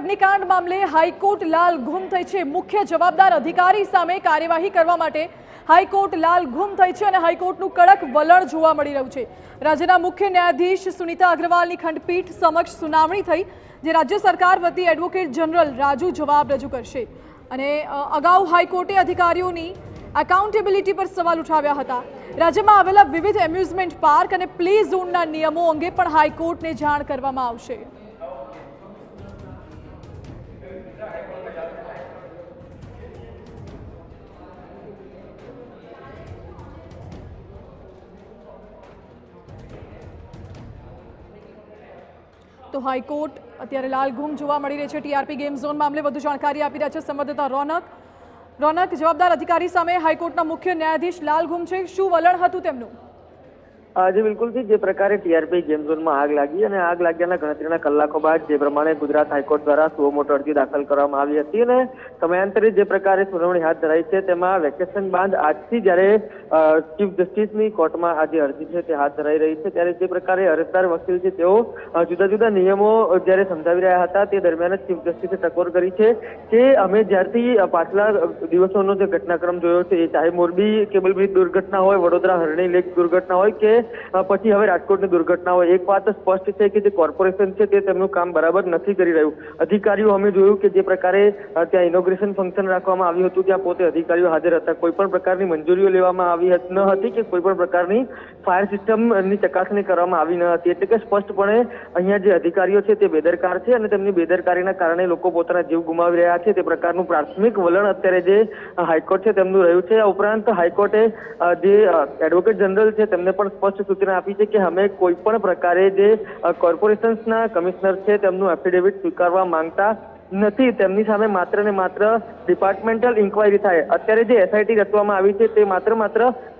અગ્નિકાંડ મામલે હાઈકોર્ટ લાલ ગુમ થઈ છે। મુખ્ય જવાબદાર અધિકારી સામે કાર્યવાહી કરવા માટે હાઈકોર્ટ લાલ ગુમ થઈ છે અને હાઈકોર્ટનું કડક વલણ જોવા મળી રહ્યું છે। રાજ્યના મુખ્ય ન્યાયાધીશ સુનીતા અગ્રવાલની ખંડપીઠ સમક્ષ સુનાવણી થઈ, જે રાજ્ય સરકાર વતી એડવોકેટ જનરલ રાજુ જવાબ રજૂ કરશે। અને અગાઉ હાઈકોર્ટે અધિકારીઓની એકાઉન્ટેબિલિટી પર સવાલ ઉઠાવ્યા હતા। રાજ્યમાં આવેલા વિવિધ એમ્યુઝમેન્ટ પાર્ક અને પ્લે ઝોનના નિયમો અંગે પણ હાઈકોર્ટને જાણ કરવામાં આવશે। તો હાઈકોર્ટ અત્યારે લાલ ગુમ જોવા મળી રહી છે। ટીઆરપી ગેમ ઝોન મામલે વધુ જાણકારી આપી રહ્યા છે સંવાદદાતા રોનક। જવાબદાર અધિકારી સામે હાઈકોર્ટના મુખ્ય ન્યાયાધીશ લાલ ગુમ છે, શું વલણ હતું તેમનું? જી બિલકુલ થી જે પ્રકારે ટીઆરપી ગેમ ઝોનમાં આગ લાગી અને આગ લાગ્યાના ગણતરીના કલાકો બાદ જે પ્રમાણે ગુજરાત હાઈકોર્ટ દ્વારા સુઓ મોટો અરજી દાખલ કરવામાં આવી હતી અને સમયાંતરે જે પ્રકારે સુનાવણી હાથ ધરાઈ છે તેમાં વેકેશન બાદ આજથી જ્યારે ચીફ જસ્ટિસની કોર્ટમાં આ જે અરજી છે તે હાથ ધરાઈ રહી છે, ત્યારે જે પ્રકારે અરજદાર વકીલ છે તેઓ જુદા જુદા નિયમો જ્યારે સમજાવી રહ્યા હતા તે દરમિયાન જ ચીફ જસ્ટિસે ટકોર કરી છે કે અમે જ્યારથી પાછલા દિવસોનો જે ઘટનાક્રમ જોયો છે, એ ચાહે મોરબી કેબલ બ્રિજ દુર્ઘટના હોય, વડોદરા હરણી લેક દુર્ઘટના હોય કે પછી હવે રાજકોટની દુર્ઘટના હોય, એક વાત સ્પષ્ટ છે કે જે કોર્પોરેશન છે તે તેમનું કામ બરાબર નથી કરી રહ્યું। અધિકારીઓ અમે જોયું કે જે પ્રકારે ત્યાં ઇનોગ્રેશન ફંક્શન રાખવામાં આવ્યું હતું ત્યાં પોતે અધિકારીઓ હાજર હતા, કોઈ પણ પ્રકારની મંજૂરીઓ લેવામાં આવી ન હતી કે કોઈ પણ પ્રકારની ફાયર સિસ્ટમની ચકાસણી કરવામાં આવી ન હતી। એટલે કે સ્પષ્ટપણે અહીંયા જે અધિકારીઓ છે તે બેદરકાર છે અને તેમની બેદરકારીના કારણે લોકો પોતાના જીવ ગુમાવી રહ્યા છે, તે પ્રકારનું પ્રાથમિક વલણ અત્યારે જે હાઈકોર્ટ છે તેમનું રહ્યું છે। આ ઉપરાંત હાઈકોર્ટે જે એડવોકેટ જનરલ છે તેમને પણ સ્પષ્ટ સૂચના આપી છે કે અમે કોઈ પણ પ્રકારે જે કોર્પોરેશન્સના કમિશનર છે તેમનું એફિડેવિટ સ્વીકારવા માંગતા નથી, તેમની સામે માત્ર ને માત્ર ડિપાર્ટમેન્ટલ ઇન્ક્વાયરી થાય। અત્યારે જે એસઆઈટી રચવામાં આવી છે તે માત્ર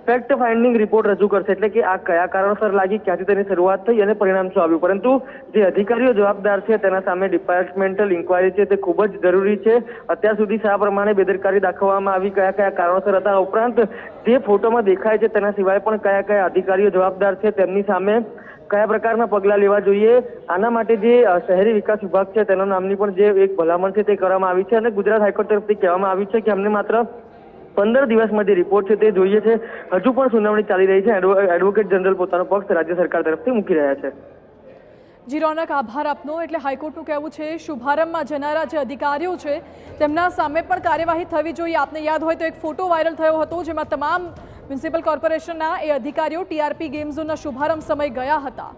ફેક્ટ ફાઇન્ડિંગ રિપોર્ટ રજૂ કરશે, એટલે કે આ કયા કારણસર લાગી, ક્યાંથી તેની શરૂઆત થઈ અને પરિણામ શું આવ્યું, પરંતુ જે અધિકારીઓ જવાબદાર છે તેના સામે ડિપાર્ટમેન્ટલ ઇન્ક્વાયરી છે તે ખૂબ જ જરૂરી છે। અત્યાર સુધી શા પ્રમાણે બેદરકારી દાખવવામાં આવી, કયા કયા કારણોસર હતા, ઉપરાંત જે ફોટોમાં દેખાય છે તેના સિવાય પણ કયા કયા અધિકારીઓ જવાબદાર છે તેમની સામે કયા પ્રકારના પગલાં લેવા જોઈએ, આના માટે જે શહેરી વિકાસ વિભાગ છે તેના નામની પણ જે એક ભલામણ છે તે કરવામાં આવી છે અને ગુજરાત હાઈકોર્ટ તરફથી કહેવામાં આવ્યું છે કે અમને માત્ર 15 દિવસમાં જે રિપોર્ટ છે તે જોઈએ છે। હજુ પણ સુનાવણી ચાલી રહી છે। એડવોકેટ જનરલ પોતાનો પક્ષ રાજ્ય સરકાર તરફથી મૂકી રહ્યા છે। જી રોનક, આભાર આપનો। એટલે હાઈકોર્ટનું કહેવું છે શુભારંભમાં જનારા જે અધિકારીઓ છે તેમના સામે પણ કાર્યવાહી થવી જોઈએ। આપને યાદ હોય તો એક ફોટો વાયરલ થયો હતો જેમાં તમામ મ્યુનિસિપલ કોર્પોરેશનના એ અધિકારીઓ ટીઆરપી ગેમ ઝોનના શુભારંભ સમયે ગયા હતા।